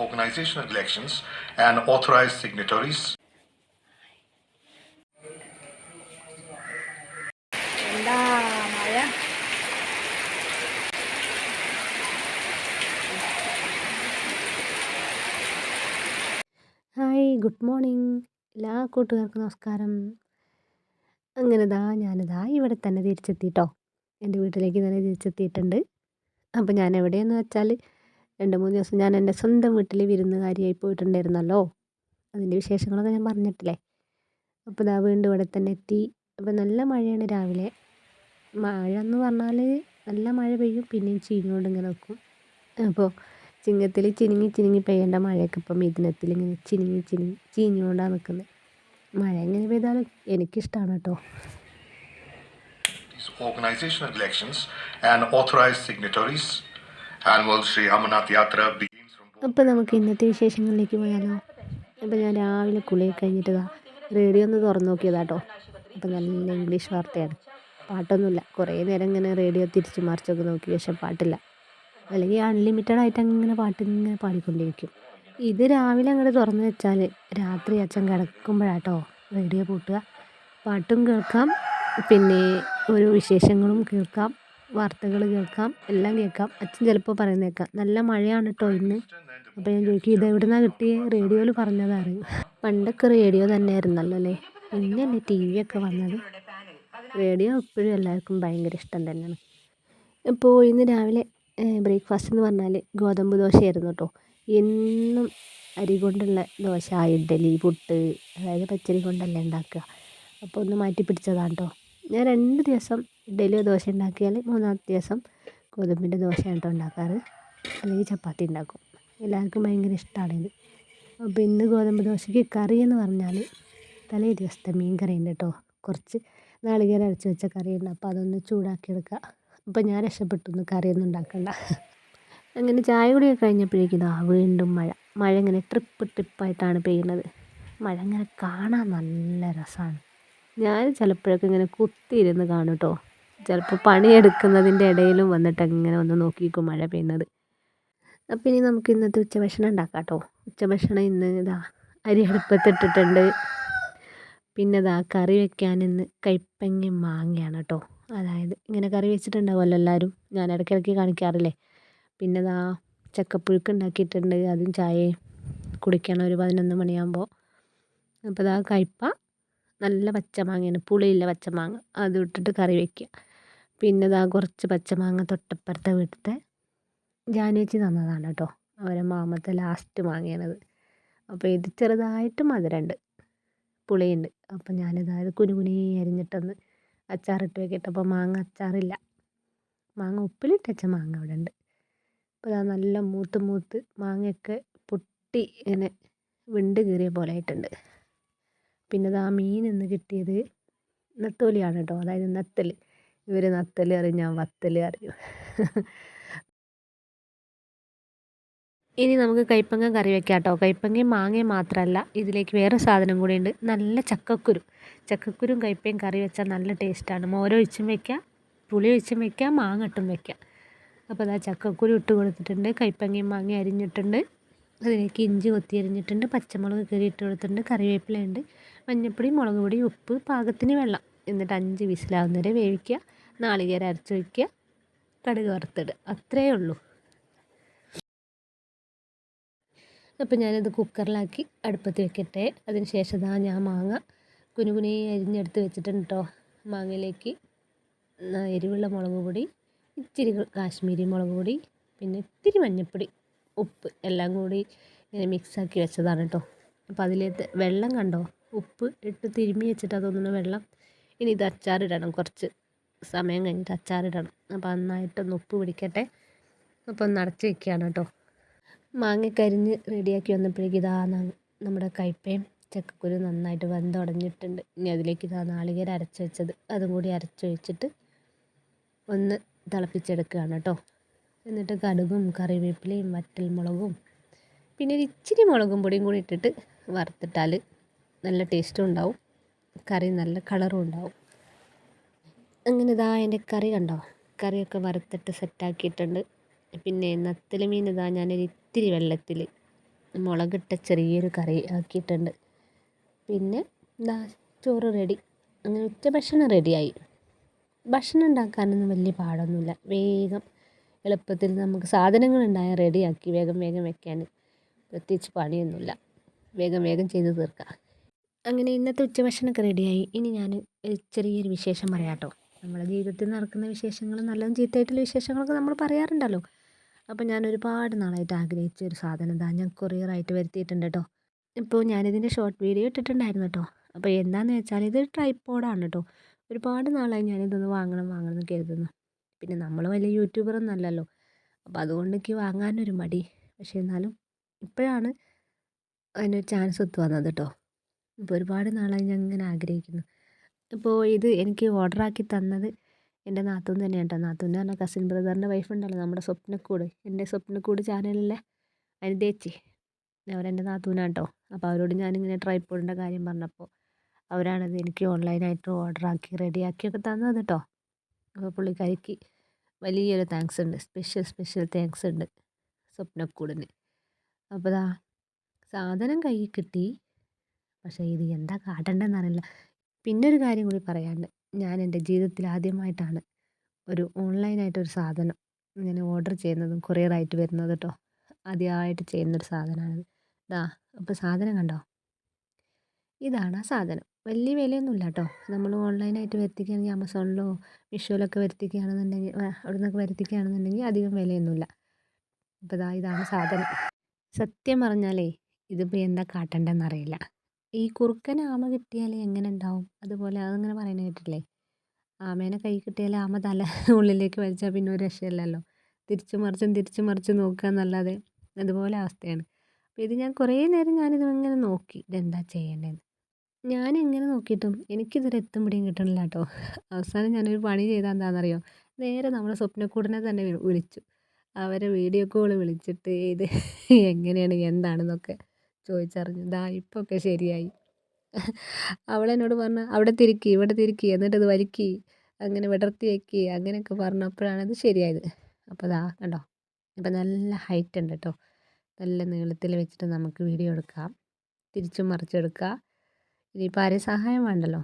organizational elections and authorized signatories. എന്താ മഴ. Hi, good morning എല്ലാ കൂട്ടുകാർക്കും നമസ്കാരം. ഞാനിതാ ഇവിടെ തന്നെ തിരിച്ചെത്തിട്ടോ. എൻ്റെ വീട്ടിലേക്ക് തന്നെ തിരിച്ചെത്തിയിട്ടുണ്ട്. അപ്പോൾ ഞാൻ എവിടെയെന്ന് വെച്ചാൽ 2-3 ദിവസം ഞാൻ എൻ്റെ സ്വന്തം വീട്ടിൽ വിരുന്നുകാരിയായി പോയിട്ടുണ്ടായിരുന്നല്ലോ. അതിൻ്റെ വിശേഷങ്ങളൊക്കെ ഞാൻ പറഞ്ഞിട്ടില്ലേ. അപ്പോൾ ഇതാ വീണ്ടും ഇവിടെ തന്നെ എത്തി. അപ്പോൾ നല്ല മഴയാണ് രാവിലെ. മഴ എന്ന് പറഞ്ഞാൽ നല്ല മഴ പെയ്യും, പിന്നെയും ചീഞ്ഞുകൊണ്ട് ഇങ്ങനെ നിൽക്കും. അപ്പോൾ ചിങ്ങത്തിൽ ചിനുങ്ങി പെയ്യേണ്ട മഴയൊക്കെ ഇപ്പം മിഥുനത്തിൽ ഇങ്ങനെ ചിനുങ്ങി ചീഞ്ഞുകൊണ്ടാണ് നിൽക്കുന്നത്. മഴ എങ്ങനെ പെയ്താലും എനിക്കിഷ്ടമാണ് കേട്ടോ. Organizational elections and authorized signatories. Annual Sri Amarnath Yatra begins from. അപ്പോൾ നമുക്ക് ഇന്നത്തെ വിശേഷങ്ങളിലേക്ക് പോയാലോ. അപ്പോൾ ഞാൻ രാവിലെ കുളിയൊക്കെ കഴിഞ്ഞിട്ട് റേഡിയോ ഒന്ന് തുറന്നു നോക്കിയതാട്ടോ. അപ്പോൾ നല്ല ഇംഗ്ലീഷ് വാർത്തയാണ്, പാട്ടൊന്നുമില്ല. കുറേ നേരം ഇങ്ങനെ റേഡിയോ തിരിച്ചു മറിച്ചൊക്കെ നോക്കി, പക്ഷെ പാട്ടില്ല. അല്ലെങ്കിൽ അൺലിമിറ്റഡ് ആയിട്ട് അങ്ങനെ പാട്ട് ഇങ്ങനെ പാടിക്കൊണ്ടിരിക്കും. ഇത് രാവിലെ അങ്ങോട്ട് തുറന്നു വെച്ചാൽ രാത്രി അച്ഛൻ കിടക്കുമ്പോഴാട്ടോ റേഡിയോ പൂട്ടുക. പാട്ടും കേൾക്കാം, പിന്നെ ഓരോ വിശേഷങ്ങളും കേൾക്കാം, വാർത്തകൾ കേൾക്കാം, എല്ലാം കേൾക്കാം. അച്ഛൻ ചിലപ്പോൾ പറയുന്നേക്കാം നല്ല മഴയാണ് കേട്ടോ ഇന്ന്. അപ്പോൾ ഞാൻ ചോദിക്കും, ഇത് എവിടെ നിന്നാണ് കിട്ടിയത്? റേഡിയോയിൽ പറഞ്ഞതറിയും. പണ്ടൊക്കെ റേഡിയോ തന്നെയായിരുന്നല്ലോ അല്ലേ, പിന്നല്ലേ ടി വി ഒക്കെ വന്നത്. റേഡിയോ ഇപ്പോഴും എല്ലാവർക്കും ഭയങ്കര ഇഷ്ടം തന്നെയാണ്. ഇപ്പോൾ ഇന്ന് രാവിലെ ബ്രേക്ക്ഫാസ്റ്റ് എന്ന് പറഞ്ഞാൽ ഗോതമ്പ് ദോശയായിരുന്നു കേട്ടോ. എന്നും അരി കൊണ്ടുള്ള ദോശ, ഇഡ്ഡലി, പുട്ട്, അതായത് പച്ചരി കൊണ്ടല്ലേ ഉണ്ടാക്കുക. അപ്പോൾ ഒന്ന് മാറ്റി പിടിച്ചതാണ് കേട്ടോ. ഞാൻ 2 ദിവസം ഇഡ്ഡലിയോ ദോശ ഉണ്ടാക്കിയാൽ 3-ാമത്തെ ദിവസം ഗോതമ്പിൻ്റെ ദോശയാണ് കേട്ടോ ഉണ്ടാക്കാറ്, അല്ലെങ്കിൽ ചപ്പാത്തി ഉണ്ടാക്കും. എല്ലാവർക്കും ഭയങ്കര ഇഷ്ടമാണിത്. അപ്പോൾ ഇന്ന് ഗോതമ്പ് ദോശയ്ക്ക് കറി എന്ന് പറഞ്ഞാൽ തലേ ദിവസത്തെ മീൻ കറിയുണ്ട് കേട്ടോ. കുറച്ച് നാളികേരം അരച്ച് വെച്ച കറിയുണ്ട്. അപ്പോൾ അതൊന്ന് ചൂടാക്കിയെടുക്കുക. അപ്പോൾ ഞാൻ രക്ഷപ്പെട്ടു, കറിയൊന്നും ഉണ്ടാക്കണ്ട. അങ്ങനെ ചായ കുടിയൊക്കെ കഴിഞ്ഞപ്പോഴേക്കും വീണ്ടും മഴ ഇങ്ങനെ ട്രിപ്പായിട്ടാണ് പെയ്യുന്നത്. മഴ ഇങ്ങനെ കാണാൻ നല്ല രസമാണ്. ഞാൻ ചിലപ്പോഴൊക്കെ ഇങ്ങനെ കുത്തിയിരുന്ന് കാണും കേട്ടോ. ചിലപ്പോൾ പണിയെടുക്കുന്നതിൻ്റെ ഇടയിലും വന്നിട്ട് ഇങ്ങനെ ഒന്ന് നോക്കിയിരിക്കും മഴ പെയ്യുന്നത്. അപ്പോൾ ഇനി നമുക്ക് ഇന്നത്തെ ഉച്ചഭക്ഷണം ഉണ്ടാക്കാം കേട്ടോ. ഉച്ചഭക്ഷണം ഇന്ന് അരി അടുപ്പത്തിട്ടിട്ടുണ്ട്. പിന്നെ കറി വെക്കാൻ ഇന്ന് കൈപ്പങ്ങയും മാങ്ങയാണ് കേട്ടോ. അതായത് ഇങ്ങനെ കറി വെച്ചിട്ടുണ്ടാവുമല്ലോ എല്ലാവരും, ഞാൻ ഇടയ്ക്കിടയ്ക്ക് കാണിക്കാറില്ലേ. പിന്നെ ചക്കപ്പുഴുക്ക് ഉണ്ടാക്കിയിട്ടുണ്ട്, അതും ചായയും കുടിക്കണം ഒരു 11 മണിയാകുമ്പോൾ. അപ്പോൾ കയ്പ്പ നല്ല പച്ചമാങ്ങയാണ്, പുളിയില്ല പച്ചമാങ്ങ, അത് ഇട്ടിട്ട് കറി വയ്ക്കുക. പിന്നെ കുറച്ച് പച്ചമാങ്ങ തൊട്ടപ്പുറത്തെ വീട്ടിലത്തെ ജാനുവച്ചി തന്നതാണ് കേട്ടോ. അവരെ മാമത്തെ ലാസ്റ്റ് മാങ്ങയാണത്. അപ്പോൾ ഇത് ചെറുതായിട്ട് മധുരമുണ്ട്, പുളിയുണ്ട്. അപ്പോൾ ഞാനിത് കുനുകുനി അരിഞ്ഞിട്ടൊന്ന് അച്ചാറിട്ട് വെക്കട്ടെ. അപ്പോൾ മാങ്ങ അച്ചാറില്ല, മാങ്ങ ഉപ്പിലിട്ട് വെച്ച മാങ്ങ അവിടെ ഉണ്ട്. അപ്പോൾ നല്ല മൂത്ത് മാങ്ങയൊക്കെ പൊട്ടി ഇങ്ങനെ വിണ്ട് കീറിയ പോലെ ആയിട്ടുണ്ട്. പിന്നെ മീൻ ഇന്ന് കിട്ടിയത് നെത്തോലിയാണ് കേട്ടോ, അതായത് നത്തൽ. ഇവർ നത്തൽ അറിയും, ഞാൻ വത്തൽ അറിയും. ഇനി നമുക്ക് കൈപ്പങ്ങ കറി വെക്കാം കേട്ടോ. കൈപ്പങ്ങയും മാങ്ങയും മാത്രമല്ല, ഇതിലേക്ക് വേറെ സാധനം കൂടി ഉണ്ട്, നല്ല ചക്കക്കുരും കൈപ്പയും കറി വെച്ചാൽ നല്ല ടേസ്റ്റാണ്. മോരൊഴിച്ചും വെക്കാം, പുളി ഒഴിച്ചും വെക്കാം, മാങ്ങ ഇട്ടും വെക്കാം. അപ്പോൾ ചക്കക്കുരു ഇട്ട് കൊടുത്തിട്ടുണ്ട്, കൈപ്പങ്ങയും മാങ്ങയും അരിഞ്ഞിട്ടുണ്ട്, അതിലേക്ക് ഇഞ്ചി കൊത്തി അരിഞ്ഞിട്ടുണ്ട്, പച്ചമുളക് കീറി ഇട്ട് കൊടുത്തിട്ടുണ്ട്, കറിവേപ്പിലയുണ്ട്, മഞ്ഞൾപ്പൊടി, മുളക് പൊടി, ഉപ്പ്, പാകത്തിന് വെള്ളം. എന്നിട്ട് 5 വിസിലാവുന്നവരെ വേവിക്കുക. നാളികേരം അരച്ച് വയ്ക്കുക, കടുക് വറുത്തിടുക, അത്രയേ ഉള്ളൂ. അപ്പോൾ ഞാനിത് കുക്കറിലാക്കി അടുപ്പത്ത് വെക്കട്ടെ. അതിന് ശേഷം ഞാൻ മാങ്ങ കുനുകുനി അരിഞ്ഞെടുത്ത് വെച്ചിട്ടുണ്ട് കേട്ടോ. മാങ്ങയിലേക്ക് എരിവുള്ള മുളക് പൊടി, ഇച്ചിരി കാശ്മീരി മുളക് പൊടി, പിന്നെ ഇത്തിരി മഞ്ഞൾപ്പൊടി, ഉപ്പ് എല്ലാം കൂടി ഇങ്ങനെ മിക്സാക്കി വെച്ചതാണ് കേട്ടോ. അപ്പോൾ അതിലേക്ക് വെള്ളം കണ്ടോ, ഉപ്പ് ഇട്ട് തിരുമ്മി വെച്ചിട്ട് അതൊന്നും വെള്ളം. ഇനി ഇത് അച്ചാറിടണം, കുറച്ച് സമയം കഴിഞ്ഞിട്ട് അച്ചാറിടണം. അപ്പോൾ നന്നായിട്ടൊന്ന് ഉപ്പ് പിടിക്കട്ടെ. അപ്പോൾ ഒന്ന് അടച്ച് വെക്കുകയാണ് കേട്ടോ. മാങ്ങയൊക്കെ അരിഞ്ഞ് റെഡിയാക്കി വന്നപ്പോഴേക്ക് നമ്മുടെ കയ്പ്പയും ചക്കക്കുരു നന്നായിട്ട് വെന്തുടഞ്ഞിട്ടുണ്ട്. ഇനി അതിലേക്ക് നാളികേരം അരച്ച് വെച്ചത് അതും കൂടി അരച്ചൊഴിച്ചിട്ട് ഒന്ന് തിളപ്പിച്ചെടുക്കുകയാണ് കേട്ടോ. എന്നിട്ട് കടുകും കറിവേപ്പിലയും വറ്റൽമുളകും പിന്നെ ഒരു ഇച്ചിരി മുളകും പൊടിയും കൂടി ഇട്ടിട്ട് വറുത്തിട്ടാൽ നല്ല ടേസ്റ്റും ഉണ്ടാവും, കറി നല്ല കളറും ഉണ്ടാവും. അങ്ങനെ എൻ്റെ കറി കണ്ടോ, കറിയൊക്കെ വറുത്തിട്ട് സെറ്റാക്കിയിട്ടുണ്ട്. പിന്നെ നത്തൽ മീൻ ഞാനൊരു ഇത്തിരി വെള്ളത്തിൽ മുളകിട്ട ചെറിയൊരു കറി ആക്കിയിട്ടുണ്ട്. പിന്നെ എന്താ ചോറ് റെഡി. അങ്ങനെ ഉച്ചഭക്ഷണം റെഡിയായി. ഭക്ഷണം ഉണ്ടാക്കാനൊന്നും വലിയ പാടൊന്നുമില്ല. വേഗം എളുപ്പത്തിൽ നമുക്ക് സാധനങ്ങളുണ്ടായാൽ റെഡിയാക്കി വേഗം വേഗം വെക്കാൻ പ്രത്യേകിച്ച് പണിയൊന്നുമില്ല. വേഗം വേഗം ചെയ്ത് തീർക്കാം. അങ്ങനെ ഇന്നത്തെ ഉച്ചഭക്ഷണമൊക്കെ റെഡിയായി. ഇനി ഞാൻ ചെറിയൊരു വിശേഷം പറയാം കേട്ടോ. നമ്മുടെ ജീവിതത്തിൽ നടക്കുന്ന വിശേഷങ്ങളും നല്ലതും ചീത്തയായിട്ടുള്ള വിശേഷങ്ങളൊക്കെ നമ്മൾ പറയാറുണ്ടല്ലോ. അപ്പോൾ ഞാൻ ഒരുപാട് നാളായിട്ട് ആഗ്രഹിച്ച ഒരു സാധനം ഞാൻ കൊറിയറായിട്ട് വരുത്തിയിട്ടുണ്ട് കേട്ടോ. ഇപ്പോൾ ഞാനിതിൻ്റെ ഷോർട്ട് വീഡിയോ ഇട്ടിട്ടുണ്ടായിരുന്നു കേട്ടോ. അപ്പോൾ എന്താണെന്ന് വെച്ചാൽ ഇത് ട്രൈപ്പോഡാണ് കേട്ടോ. ഒരുപാട് നാളായി ഞാനിതൊന്ന് വാങ്ങണം എന്ന് കരുതുന്നു. പിന്നെ നമ്മൾ വലിയ യൂട്യൂബറൊന്നും അല്ലല്ലോ. അപ്പോൾ അതുകൊണ്ട് എനിക്ക് വാങ്ങാനൊരു മടി. പക്ഷേ എന്നാലും ഇപ്പോഴാണ് അതിനൊരു ചാൻസ് ഒത്തു വന്നത് കേട്ടോ. ഇപ്പോൾ ഒരുപാട് നാളായി ഞാൻ ഇങ്ങനെ ആഗ്രഹിക്കുന്നു. ഇപ്പോൾ ഇത് എനിക്ക് ഓർഡറാക്കി തന്നത് എൻ്റെ നാത്തൂൻ തന്നെയാണ് കേട്ടോ. നാത്തൂൻ എന്ന് പറഞ്ഞാൽ കസിൻ ബ്രദറിൻ്റെ വൈഫ് ഉണ്ടല്ലോ, നമ്മുടെ സ്വപ്നക്കൂട്, എൻ്റെ സ്വപ്നക്കൂട് ചാനലിലെ അനിതേച്ചി, അവരെൻ്റെ നാത്തൂനാണ് കേട്ടോ. അപ്പോൾ അവരോട് ഞാനിങ്ങനെ ട്രൈപ്പോഡിൻ്റെ കാര്യം പറഞ്ഞപ്പോൾ അവരാണത് എനിക്ക് ഓൺലൈനായിട്ട് ഓർഡറാക്കി റെഡിയാക്കിയൊക്കെ തന്നത് കേട്ടോ. അപ്പോൾ പുള്ളിക്കാരിക്ക് വലിയൊരു താങ്ക്സ് ഉണ്ട്. സ്പെഷ്യൽ താങ്ക്സ് ഉണ്ട് സ്വപ്നക്കൂടിന്. അപ്പോൾ ദാ സാധനം കയ്യിൽ കിട്ടി. പക്ഷേ ഇത് എന്താ കാട്ടേണ്ടതെന്നറിയില്ല. പിന്നെ ഒരു കാര്യം കൂടി പറയാനുണ്ട്. ഞാൻ എൻ്റെ ജീവിതത്തിൽ ആദ്യമായിട്ടാണ് ഒരു ഓൺലൈനായിട്ടൊരു സാധനം ഇങ്ങനെ ഓർഡർ ചെയ്യുന്നതും കൊറിയറായിട്ട് വരുന്നത് കേട്ടോ. ആദ്യമായിട്ട് ചെയ്യുന്നൊരു സാധനമാണിത്. ദാ അപ്പോൾ സാധനം കണ്ടോ? ഇതാണ് ആ സാധനം. വലിയ വിലയൊന്നുമില്ല കേട്ടോ. നമ്മൾ ഓൺലൈനായിട്ട് വരുത്തിക്കുകയാണെങ്കിൽ ആമസോണിലോ മീഷോയിലൊക്കെ വരുത്തിക്കുകയാണെന്നുണ്ടെങ്കിൽ അവിടെ നിന്നൊക്കെ വരുത്തിക്കുകയാണെന്നുണ്ടെങ്കിൽ അധികം വിലയൊന്നുമില്ല. അപ്പോൾ ഇതാണ് സാധനം. സത്യം പറഞ്ഞാലേ ഇതിപ്പോൾ എന്താ കാട്ടേണ്ടതെന്നറിയില്ല. ഈ കുറുക്കൻ ആമ കിട്ടിയാൽ എങ്ങനെ ഉണ്ടാവും, അതുപോലെ അതങ്ങനെ പറയുന്നത് കേട്ടിട്ടില്ലേ? ആമേനെ കൈ കിട്ടിയാൽ ആമ തല ഉള്ളിലേക്ക് വലിച്ചാൽ പിന്നെ ഒരു രക്ഷയില്ലല്ലോ. തിരിച്ചു മറിച്ചും നോക്കുക എന്നല്ലാതെ അതുപോലെ അവസ്ഥയാണ്. അപ്പോൾ ഇത് ഞാൻ കുറേ നേരം ഞാനിതിങ്ങനെ നോക്കി ഇതെന്താ ചെയ്യേണ്ടതെന്ന്. ഞാൻ എങ്ങനെ നോക്കിയിട്ടും എനിക്കിതൊരു എത്തും പിടിയും കിട്ടണില്ല കേട്ടോ. അവസാനം ഞാനൊരു പണി ചെയ്താൽ എന്താണെന്നറിയോ? നേരെ നമ്മുടെ സ്വപ്നക്കൂടിനെ തന്നെ വിളിച്ചു. അവരെ വീഡിയോ കോൾ വിളിച്ചിട്ട് ഇത് എങ്ങനെയാണ് എന്താണെന്നൊക്കെ ചോദിച്ചറിഞ്ഞു. ഇപ്പോൾ ഒക്കെ ശരിയായി. അവളെന്നോട് പറഞ്ഞു അവിടെ തിരിക്കി ഇവിടെ തിരിക്കി എന്നിട്ടത് വലിക്കി അങ്ങനെ വിടർത്തി വെക്കി അങ്ങനെയൊക്കെ പറഞ്ഞപ്പോഴാണ് ഇത് ശരിയായത്. അപ്പോൾ കണ്ടോ, ഇപ്പം നല്ല ഹൈറ്റ് ഉണ്ട് കേട്ടോ. നല്ല നീളത്തിൽ വെച്ചിട്ട് നമുക്ക് വീഡിയോ എടുക്കാം, തിരിച്ചും മറിച്ചെടുക്കാം. ഇനിയിപ്പോൾ ആരെയും സഹായം വേണ്ടല്ലോ.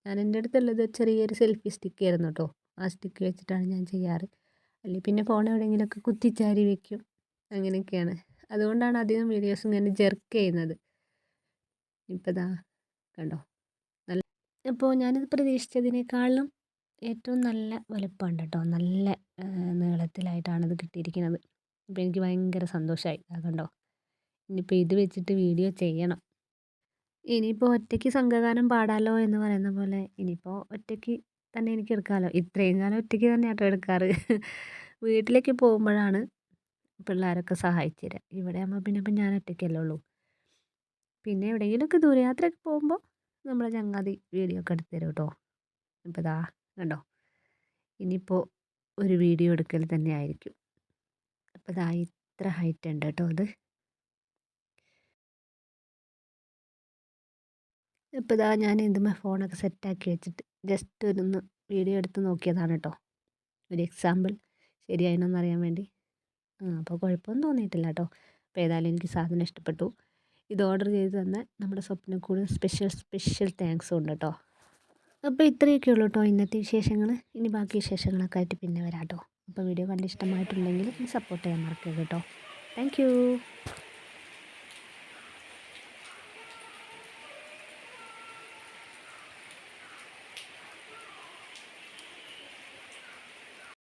ഞാൻ എൻ്റെ അടുത്തുള്ളത് ചെറിയൊരു സെൽഫി സ്റ്റിക്ക് ആയിരുന്നു കേട്ടോ. ആ സ്റ്റിക്ക് വെച്ചിട്ടാണ് ഞാൻ ചെയ്യാറ്. അല്ലെങ്കിൽ പിന്നെ ഫോൺ എവിടെയെങ്കിലുമൊക്കെ കുത്തിച്ചാരി വെക്കും, അങ്ങനെയൊക്കെയാണ്. അതുകൊണ്ടാണ് അധികം വീഡിയോസ് ഇങ്ങനെ ജെർക്ക് ചെയ്യുന്നത്. ഇപ്പോൾ കണ്ടോ, നല്ല. അപ്പോൾ ഞാനിത് പ്രതീക്ഷിച്ചതിനേക്കാളും ഏറ്റവും നല്ല വലുപ്പമുണ്ട് കേട്ടോ. നല്ല നീളത്തിലായിട്ടാണ് ഇത് കിട്ടിയിരിക്കുന്നത്. അപ്പോൾ എനിക്ക് ഭയങ്കര സന്തോഷമായി. കണ്ടോ, ഇനിയിപ്പോൾ ഇത് വെച്ചിട്ട് വീഡിയോ ചെയ്യണം. ഇനിയിപ്പോൾ ഒറ്റയ്ക്ക് സംഘഗാനം പാടാലോ എന്ന് പറയുന്ന പോലെ ഇനിയിപ്പോൾ ഒറ്റയ്ക്ക് തന്നെ എനിക്ക് എടുക്കാമല്ലോ. ഇത്രയും കാലം ഒറ്റയ്ക്ക് തന്നെ ആട്ടോ എടുക്കാറ്. വീട്ടിലേക്ക് പോകുമ്പോഴാണ് പിള്ളേരൊക്കെ സഹായിച്ചു തരിക. ഇവിടെ ആകുമ്പോൾ പിന്നെ ഇപ്പം ഞാൻ ഒറ്റയ്ക്കല്ലേ ഉള്ളൂ. പിന്നെ എവിടെയെങ്കിലുമൊക്കെ ദൂരയാത്രയൊക്കെ പോകുമ്പോൾ നമ്മളെ ചങ്ങാതി വീഡിയോ ഒക്കെ എടുത്ത് തരും കേട്ടോ. ഇപ്പോൾ കണ്ടോ, ഇനിയിപ്പോൾ ഒരു വീഡിയോ എടുക്കൽ തന്നെ ആയിരിക്കും. അപ്പോൾ ഇത്ര ഹൈറ്റ് ഉണ്ട് കേട്ടോ അത്. ഇപ്പോൾ ഞാൻ ഇതുമ്മേ ഫോണൊക്കെ സെറ്റാക്കി വെച്ചിട്ട് ജസ്റ്റ് ഒന്ന് വീഡിയോ എടുത്ത് നോക്കിയതാണ് കേട്ടോ. ഒരു എക്സാമ്പിൾ ശരിയായിനോന്ന് അറിയാൻ വേണ്ടി. അപ്പോൾ കുഴപ്പമൊന്നും തോന്നിയിട്ടില്ല കേട്ടോ. അപ്പോൾ ഏതായാലും എനിക്ക് സാധനം ഇഷ്ടപ്പെട്ടു. ഇത് ഓർഡർ ചെയ്ത് തന്ന നമ്മുടെ സ്വപ്നക്കൂട് സ്പെഷ്യൽ താങ്ക്സും ഉണ്ട് കേട്ടോ. അപ്പോൾ ഇത്രയൊക്കെ ഉള്ളൂ കേട്ടോ ഇന്നത്തെ വിശേഷങ്ങൾ. ഇനി ബാക്കി വിശേഷങ്ങളൊക്കെ ആയിട്ട് പിന്നെ വരാം കേട്ടോ. അപ്പോൾ വീഡിയോ കണ്ട് ഇഷ്ടമായിട്ടുണ്ടെങ്കിൽ സപ്പോർട്ട് ചെയ്യാൻ മറക്കരുത് കേട്ടോ. Thank you.